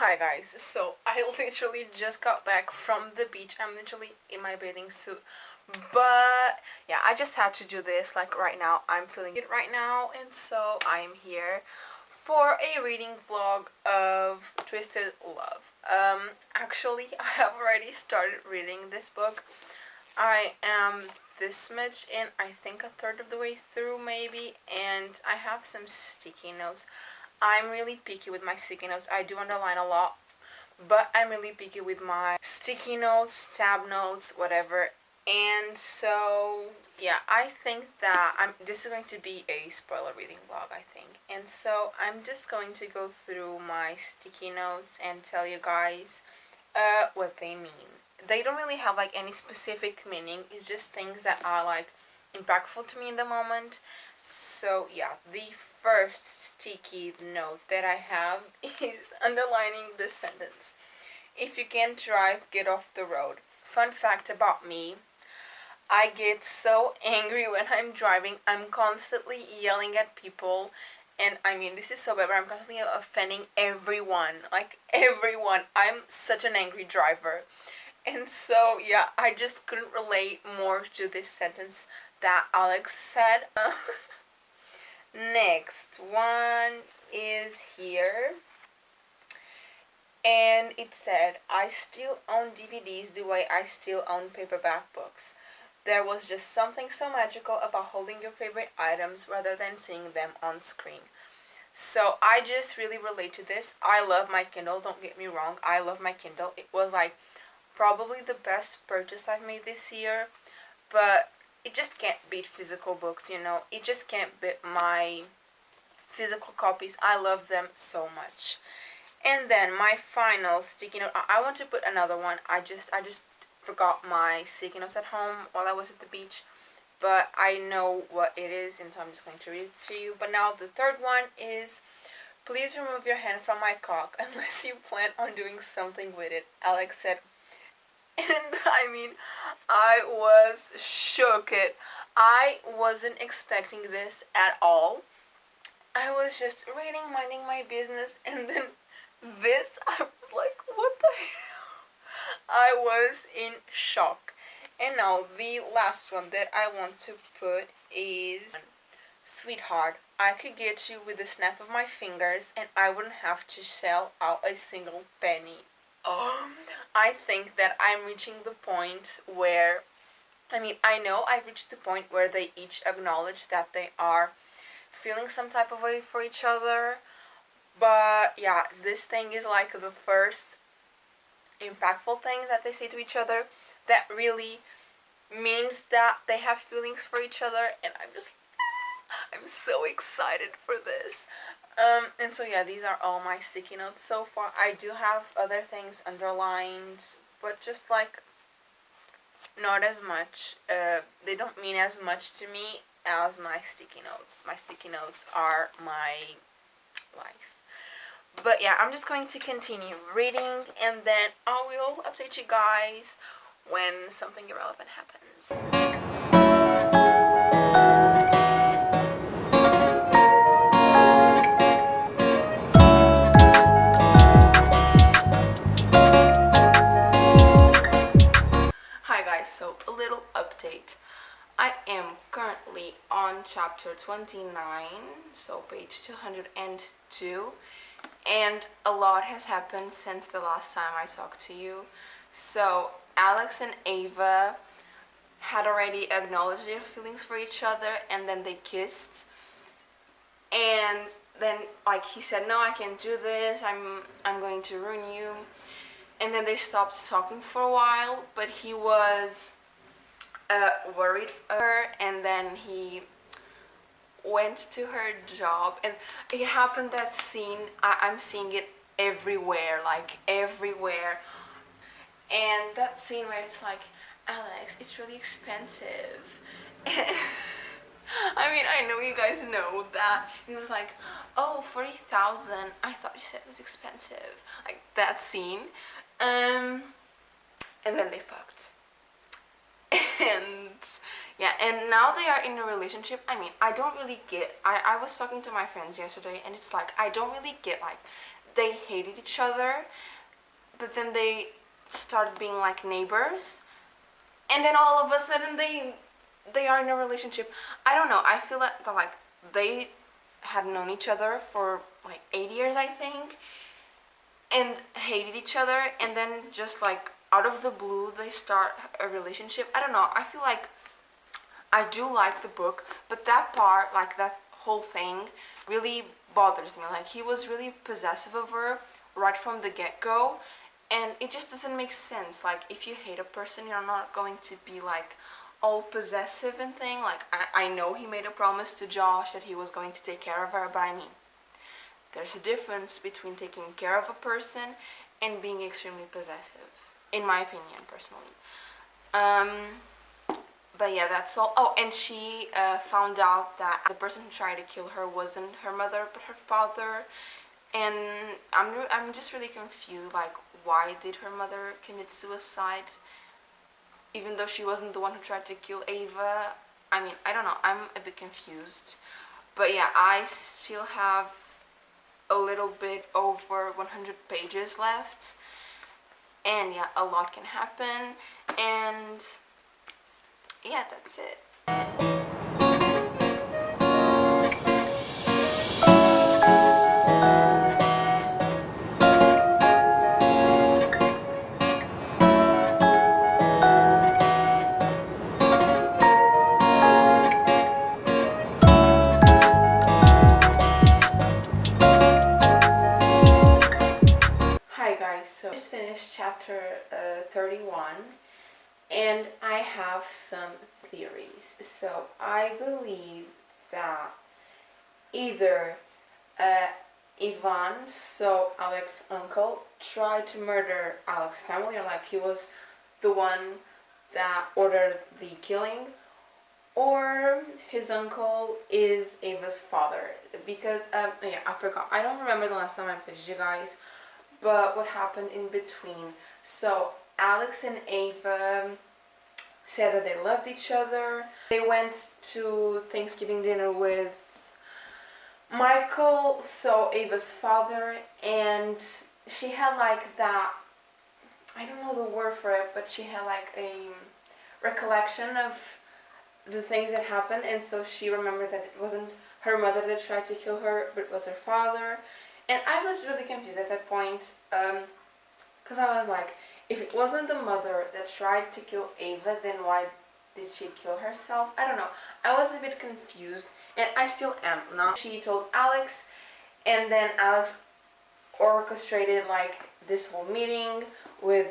Hi guys, so I literally just got back from the beach. I'm literally in my bathing suit. But yeah, I just had to do this. Like right now, I'm feeling it right now, and so I'm here for a reading vlog of Twisted Love. Actually, I have already started reading this book. I am this much in, I think a third of the way through maybe, and I have some sticky notes. I'm really picky with my sticky notes. I do underline a lot, but I'm really picky with my sticky notes, tab notes, whatever. And so, yeah, I think that this is going to be a spoiler reading vlog, I think. And so I'm just going to go through my sticky notes and tell you guys what they mean. They don't really have like any specific meaning. It's just things that are like impactful to me in the moment. So yeah, the first sticky note that I have is underlining this sentence. If you can't drive, get off the road. Fun fact about me, I get so angry when I'm driving. I'm constantly yelling at people. And I mean, this is so bad, but I'm constantly offending everyone. Like, everyone. I'm such an angry driver. And so, yeah, I just couldn't relate more to this sentence that Alex said. Next one is here. And it said, I still own DVDs the way I still own paperback books. There was just something so magical about holding your favorite items rather than seeing them on screen. So I just really relate to this. I love my Kindle, don't get me wrong. I love my Kindle. It was like probably the best purchase I've made this year. But it just can't beat physical books, you know. It just can't beat my physical copies. I love them so much. And then my final sticky note. I want to put another one. I just forgot my sticky notes at home while I was at the beach, but I know what it is, and so I'm just going to read it to you. But now the third one is, please remove your hand from my cock unless you plan on doing something with it, Alex said. And I mean, I was shook. I wasn't expecting this at all. I was just reading, minding my business, and then this, I was like, what the hell? I was in shock. And now the last one that I want to put is, sweetheart, I could get you with the snap of my fingers and I wouldn't have to shell out a single penny. Oh, I think that I'm reaching the point where, I know I've reached the point where they each acknowledge that they are feeling some type of way for each other. But yeah, this thing is like the first impactful thing that they say to each other that really means that they have feelings for each other, and I'm so excited for this. And so yeah, these are all my sticky notes so far. I do have other things underlined, but just like not as much. They don't mean as much to me as my sticky notes. My sticky notes are my life. But yeah, I'm just going to continue reading, and then I will update you guys when something irrelevant happens. Hi guys, so a little update. I am currently on chapter 29, so page 202, and a lot has happened since the last time I talked to you. So Alex and Ava had already acknowledged their feelings for each other, and then they kissed. And then like he said, no, I can't do this, I'm going to ruin you. And then they stopped talking for a while, but he was worried for her, and then he went to her job, and it happened, that scene, I'm seeing it everywhere, like everywhere. And that scene where it's like, Alex, it's really expensive. I know you guys know that. He was like, oh, 40,000. I thought you said it was expensive. Like that scene. And then they fucked. And yeah, and now they are in a relationship. I don't really get, I was talking to my friends yesterday, and it's like, I don't really get like they hated each other, but then they started being like neighbors, and then all of a sudden they are in a relationship. I don't know. I feel that like they had known each other for like 8 years, I think, and hated each other, and then just like out of the blue they start a relationship. I don't know. I feel like I do like the book, but that part, like that whole thing, really bothers me. Like he was really possessive of her right from the get-go, and it just doesn't make sense. Like if you hate a person, you're not going to be like all possessive and thing. Like I know he made a promise to Josh that he was going to take care of her, but I mean, there's a difference between taking care of a person and being extremely possessive, in my opinion, personally. But yeah, that's all. Oh, and she found out that the person who tried to kill her wasn't her mother, but her father. And I'm just really confused. Like, why did her mother commit suicide, even though she wasn't the one who tried to kill Ava? I mean, I don't know. I'm a bit confused. But yeah, I still have a little bit over 100 pages left. And yeah, a lot can happen. And yeah, that's it. Hi guys, so I just finished chapter 31, and I have some theories. So I believe that either Ivan, so Alex's uncle, tried to murder Alex's family, or like he was the one that ordered the killing, or his uncle is Ava's father. Because yeah, I forgot. I don't remember the last time I played you guys, but what happened in between. So Alex and Ava said that they loved each other. They went to Thanksgiving dinner with Michael, so Ava's father, and she had like that, I don't know the word for it, but she had like a recollection of the things that happened, and so she remembered that it wasn't her mother that tried to kill her, but it was her father. And I was really confused at that point, because I was like, if it wasn't the mother that tried to kill Ava, then why did she kill herself? I don't know. I was a bit confused, and I still am now. She told Alex, and then Alex orchestrated like this whole meeting with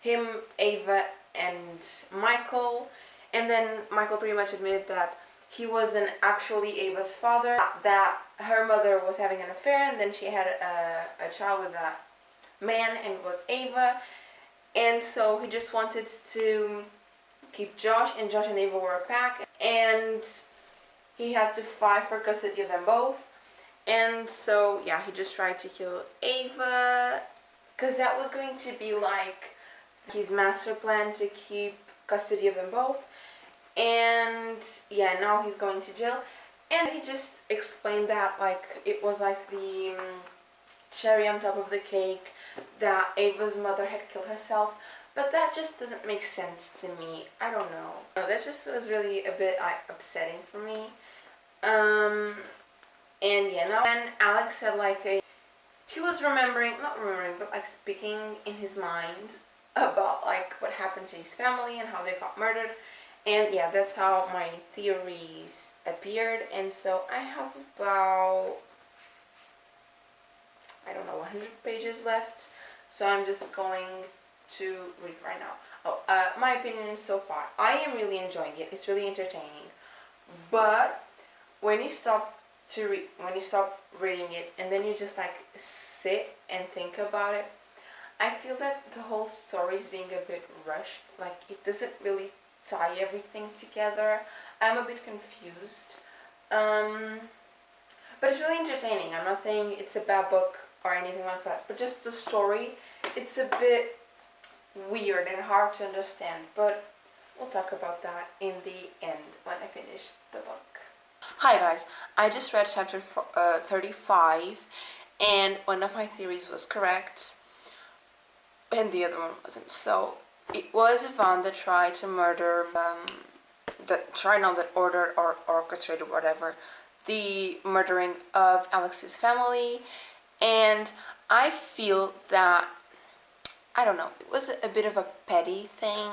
him, Ava, and Michael. And then Michael pretty much admitted that he wasn't actually Ava's father, that her mother was having an affair, and then she had a child with that man, and it was Ava. And so he just wanted to keep Josh, and Josh and Ava were a pack, and he had to fight for custody of them both. And so yeah, he just tried to kill Ava, because that was going to be like his master plan, to keep custody of them both. And yeah, now he's going to jail, and he just explained that like it was like the cherry on top of the cake, that Ava's mother had killed herself. But that just doesn't make sense to me. I don't know. That just was really a bit upsetting for me. And yeah, now when Alex had like he was not remembering, but like speaking in his mind about like what happened to his family and how they got murdered. And yeah, that's how my theories appeared. And so I have about, I don't know, 100 pages left. So I'm just going to read right now. Oh, my opinion so far. I am really enjoying it. It's really entertaining. But when you stop reading it, and then you just like sit and think about it, I feel that the whole story is being a bit rushed. Like it doesn't really tie everything together. I'm a bit confused. But it's really entertaining. I'm not saying it's a bad book or anything like that, but just the story, it's a bit weird and hard to understand. But we'll talk about that in the end when I finish the book. Hi guys, I just read chapter 35, and one of my theories was correct, and the other one wasn't. So it was Ivan that tried to murder, that ordered or orchestrated whatever, the murdering of Alex's family, and I feel that, I don't know, it was a bit of a petty thing.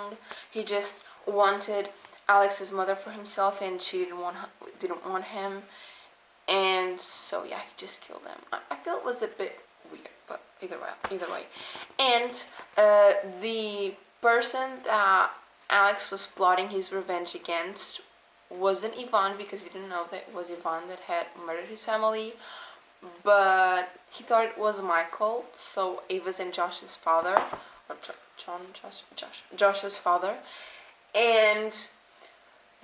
He just wanted Alex's mother for himself, and she didn't want him, and so yeah, he just killed him. I feel it was a bit weird, but either way, and the person that Alex was plotting his revenge against wasn't Ivan, because he didn't know that it was Ivan that had murdered his family, but he thought it was Michael, so Ava's and Josh's father, or Josh's father, and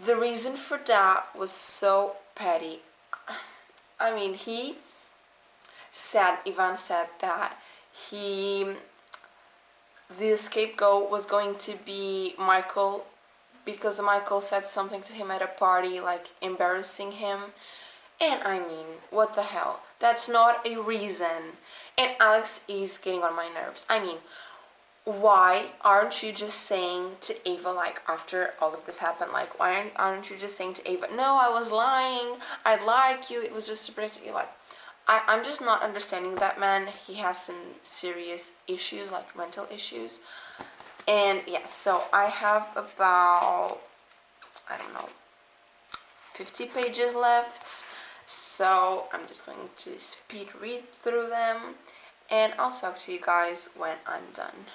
the reason for that was so petty. I mean, Ivan said that he, the scapegoat was going to be Michael, because Michael said something to him at a party, like embarrassing him. And I mean, what the hell? That's not a reason. And Alex is getting on my nerves. I mean, why aren't you just saying to Ava, like, after all of this happened, like, why aren't you just saying to Ava, no, I was lying, I like you, it was just to protect you? Like, I'm just not understanding that man. He has some serious issues, like mental issues. And yeah, so I have about, I don't know, 50 pages left. So I'm just going to speed read through them, and I'll talk to you guys when I'm done.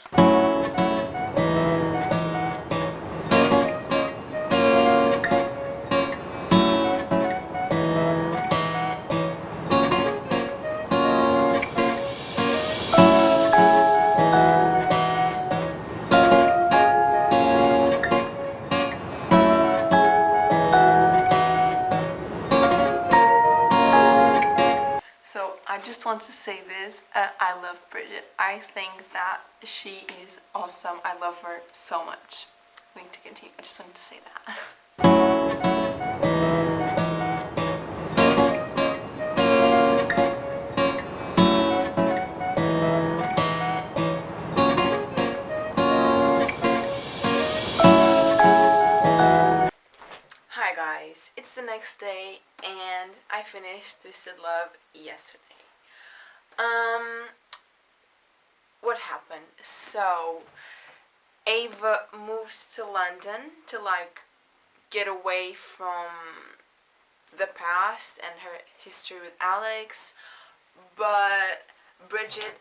So I just want to say this, I love Bridget. I think that she is awesome. I love her so much. I'm going to continue. I just wanted to say that. Hi guys, it's the next day and I finished Twisted Love yesterday. What happened? So Ava moves to London to like get away from the past and her history with Alex, but Bridget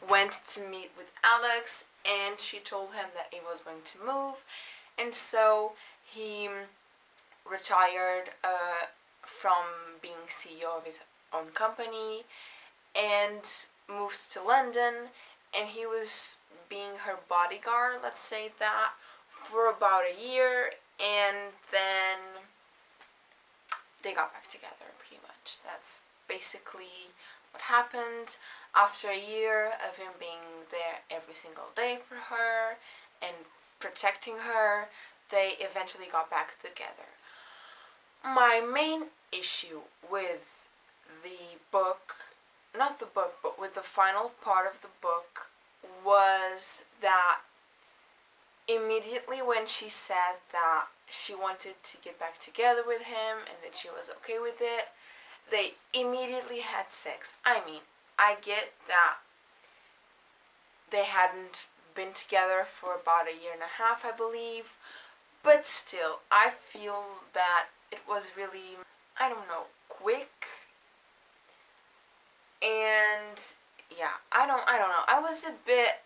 went to meet with Alex and she told him that Ava was going to move, and so he retired from being CEO of his own company and moved to London, and he was being her bodyguard, let's say that, for about a year, and then they got back together pretty much. That's basically what happened. After a year of him being there every single day for her and protecting her, they eventually got back together. My main issue with the book, not the book, but with the final part of the book, was that immediately when she said that she wanted to get back together with him and that she was okay with it, they immediately had sex. I mean, I get that they hadn't been together for about a year and a half, I believe, but still, I feel that it was really, I don't know, quick. And yeah, I don't know. I was a bit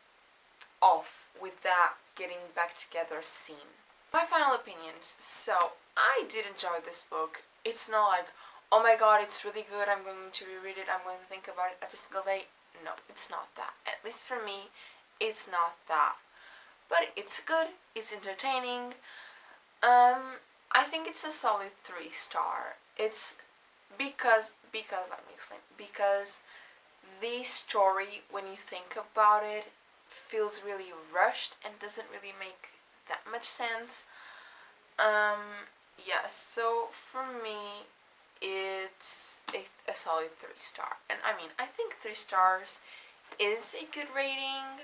off with that getting back together scene. My final opinions. So, I did enjoy this book. It's not like, oh my god, it's really good, I'm going to reread it, I'm going to think about it every single day. No, it's not that. At least for me, it's not that. But it's good, it's entertaining. I think it's a solid 3-star. It's because let me explain. Because the story, when you think about it, feels really rushed and doesn't really make that much sense. Yeah, so for me, it's a solid 3-star. And I mean, I think 3 stars is a good rating.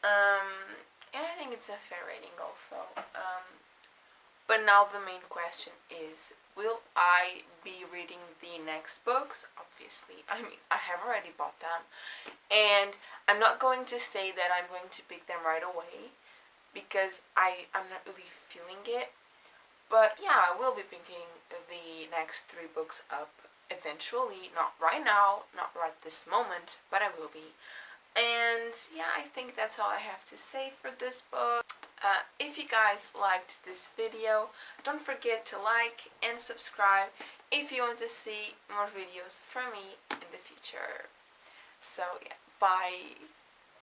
And I think it's a fair rating also. But now the main question is, will I be reading the next books? Obviously. I mean, I have already bought them. And I'm not going to say that I'm going to pick them right away, because I'm not really feeling it. But yeah, I will be picking the next 3 books up eventually. Not right now, not right this moment, but I will be. And yeah, I think that's all I have to say for this book. If you guys liked this video, don't forget to like and subscribe if you want to see more videos from me in the future. So yeah, bye!